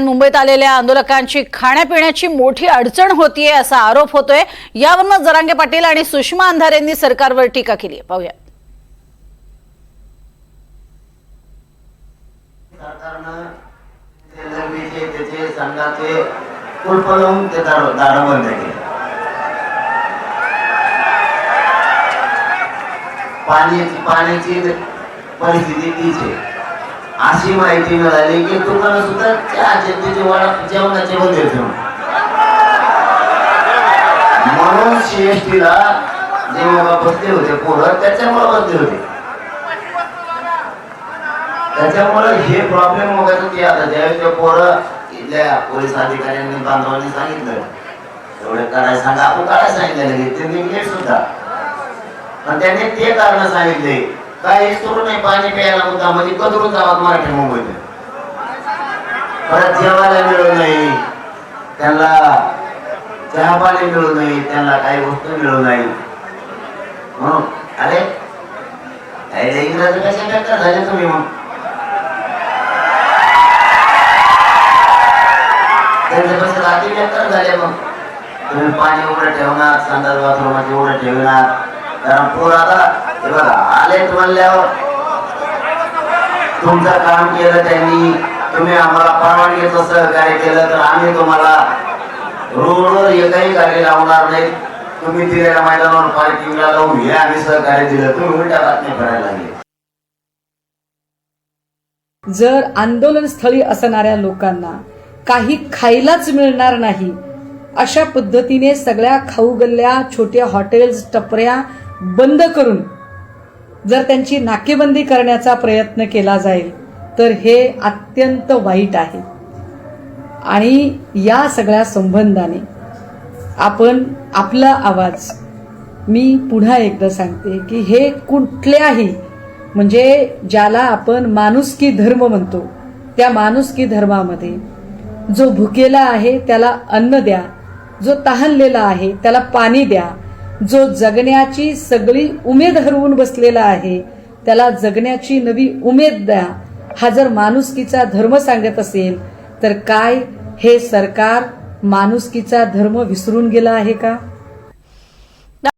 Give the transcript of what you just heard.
मुंबईत आलेल्या आंदोलकांची खाण्यापिण्याची मोठी अडचण होतीये असा आरोप होतोय। यावरून जरांगे पाटील आणि सुषमा अंधारे यांनी सरकारवर टीका केली। पाहूया। सरकारनं त्याचे संघाचे कुलप लावून ते दार बंद केले। पाण्याची परिस्थिती तीच आहे। अशी माहिती मिळाली की दुकानं सुद्धा चहाचे जेवणाचे बंद ठेवून, म्हणून सीएसटीला जेव्हा बसले होते पोरं त्याच्यामुळे बसले होते। त्याच्यामुळे हे प्रॉब्लेम वगैरे ते आता ज्यावेळी ते पोरं इथल्या पोलीस अधिकाऱ्यांनी बांधवांनी सांगितलं एवढे करायला सांगा, आपण काय सांगितलं त्यांनी नीट सुद्धा, पण त्यांनी ते कारण सांगितले काही सुरू नाही पाणी प्यायला होता म्हणजे कदरून जावं मराठी मुंबईत। परत जेवायला मिळू नाही त्यांना, चहा पाणी मिळू नाही त्यांना, काही वस्तू मिळू नाही म्हणून अरे इंग्रजी कशा बेकार झाले तुम्ही? मग त्यांच्यापासून अति बेकार झाले। मग तुम्ही पाणी उघडं ठेवणार, संडास बाथरूमाचे उघडं ठेवणार, कारण पूर आता हे बघा आलेत म्हणल्यावर तुमचं काम केलं त्यांनी, तुम्ही आम्हाला परवानगीचं सहकार्य केलं तर आम्ही तुम्हाला रोडवर एकही गाडी लावणार नाही। तुम्ही दिलेल्या मैदानावर पार्किंगला लावून हे आम्ही सहकार्य दिलं, तुम्ही उलट्या बातमी करायला लागले। जर आंदोलन स्थळी असणाऱ्या लोकांना काही खायलाच मिळणार नाही अशा पद्धतीने सगळ्या खाऊ गल्ल्या, छोट्या हॉटेल्स, टपऱ्या बंद करून जर त्यांची नाकेबंदी करण्याचा प्रयत्न केला जाईल तर हे अत्यंत वाईट आहे। आणि या सगळ्या संबंधाने आपण आपला आवाज, मी पुन्हा एकदा सांगते की हे कुठल्याही म्हणजे ज्याला आपण माणुसकी धर्म म्हणतो त्या माणुसकी धर्मामध्ये जो भुकेला आहे त्याला अन्न द्या, जो तहानलेला आहे त्याला पाणी द्या, जो जगण्याची सगळी उमेद हरवून बसलेला आहे त्याला जगण्याची नवी उमेद द्या, हा जर माणुसकीचा धर्म सांगत असेल तर काय हे सरकार माणुसकीचा धर्म विसरून गेला आहे का?